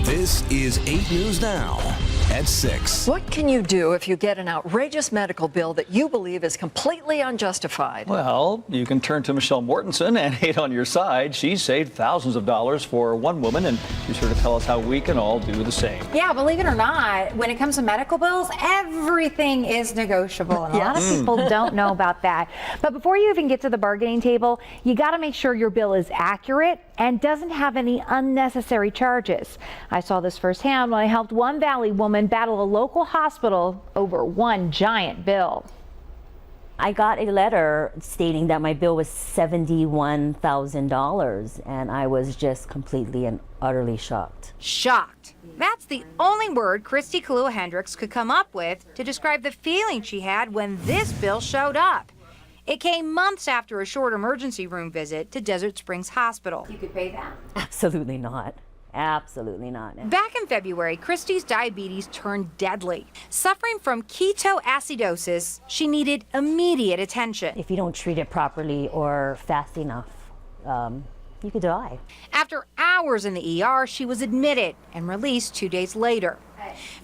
This is 8 News Now at 6. What can you do if you get an outrageous medical bill that you believe is completely unjustified? Well, you can turn to Michelle Mortensen and 8 on your side. She's saved thousands of dollars for one woman, and she's here to tell us how we can all do the same. Yeah, believe it or not, when it comes to medical bills, everything is negotiable, and a lot of people don't know about that. But before you even get to the bargaining table, you got to make sure your bill is accurate and doesn't have any unnecessary charges. I saw this firsthand when I helped one Valley woman battle a local hospital over one giant bill. I got a letter stating that my bill was $71,000, and I was just completely and utterly shocked. Shocked. That's the only word Christy Kahlua Hendricks could come up with to describe the feeling she had when this bill showed up. It came months after a short emergency room visit to Desert Springs Hospital. You could pay that? Absolutely not. Absolutely not. Back in February, Christy's diabetes turned deadly. Suffering from ketoacidosis, she needed immediate attention. If you don't treat it properly or fast enough, you could die. After hours in the ER, she was admitted and released 2 days later.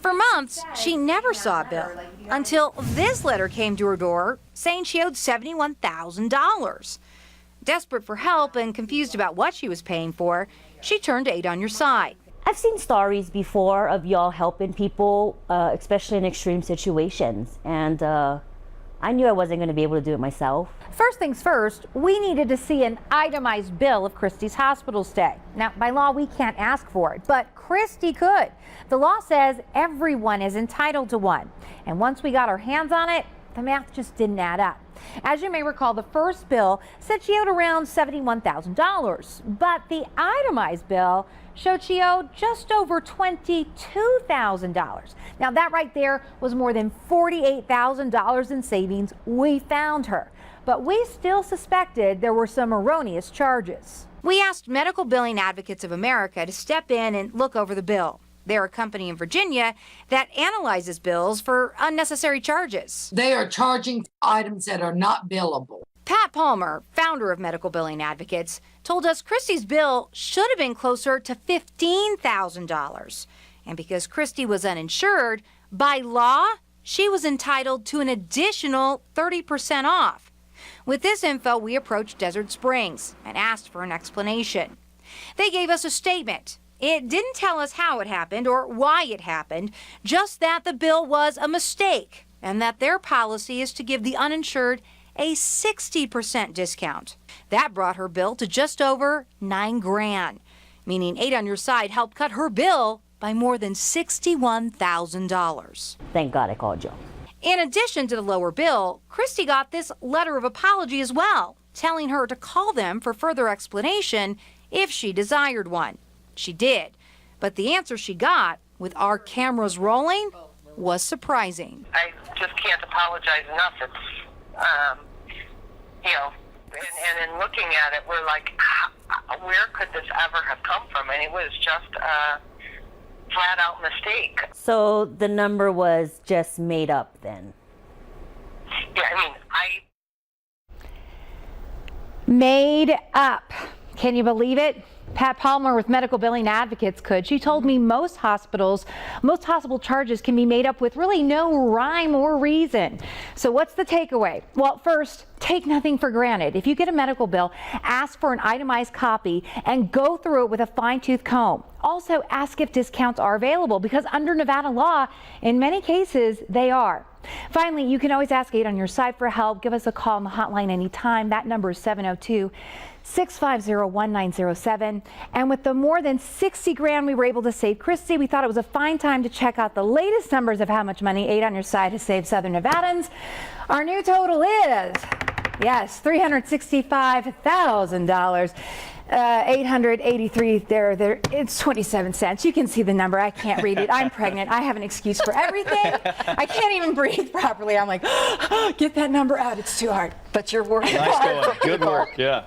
For months, she never saw a bill until this letter came to her door saying she owed $71,000. Desperate for help and confused about what she was paying for, she turned to 8 on Your Side. I've seen stories before of y'all helping people, especially in extreme situations, and I knew I wasn't going to be able to do it myself. First things first, we needed to see an itemized bill of Christy's hospital stay. Now, by law, we can't ask for it, but Christy could. The law says everyone is entitled to one. And once we got our hands on it, the math just didn't add up. As you may recall, the first bill said she owed around $71,000, but the itemized bill showed she owed just over $22,000. Now that right there was more than $48,000 in savings we found her, but we still suspected there were some erroneous charges. We asked Medical Billing Advocates of America to step in and look over the bill. They're a company in Virginia that analyzes bills for unnecessary charges. They are charging items that are not billable. Pat Palmer, founder of Medical Billing Advocates, told us Christy's bill should have been closer to $15,000. And because Christy was uninsured, by law, she was entitled to an additional 30% off. With this info, we approached Desert Springs and asked for an explanation. They gave us a statement. It didn't tell us how it happened or why it happened, just that the bill was a mistake and that their policy is to give the uninsured a 60% discount. That brought her bill to just over $9,000, meaning 8 on Your Side helped cut her bill by more than $61,000. Thank God I called you. In addition to the lower bill, Christy got this letter of apology as well, telling her to call them for further explanation if she desired one. She did, but the answer she got, with our cameras rolling, was surprising. I just can't apologize enough. It's, and in looking at it, we're like, where could this ever have come from? And it was just a flat-out mistake. So the number was just made up then? Yeah, Made up. Can you believe it? Pat Palmer with Medical Billing Advocates could. She told me most hospital charges can be made up with really no rhyme or reason. So what's the takeaway? Well, first, take nothing for granted. If you get a medical bill, ask for an itemized copy and go through it with a fine-tooth comb. Also, ask if discounts are available, because under Nevada law, in many cases, they are. Finally, you can always ask 8 on Your Side for help. Give us a call on the hotline anytime. That number is 702-650-1907. And with the more than $60,000 we were able to save Christy, we thought it was a fine time to check out the latest numbers of how much money 8 on Your Side has saved Southern Nevadans. Our new total is, yes, $365,000. 883 there, it's 27 cents. You can see the number. I can't read it. I'm pregnant. I have an excuse for everything. I can't even breathe properly. I'm like, get that number out. It's too hard. But you're working Nice hard. going. Good work. Yeah.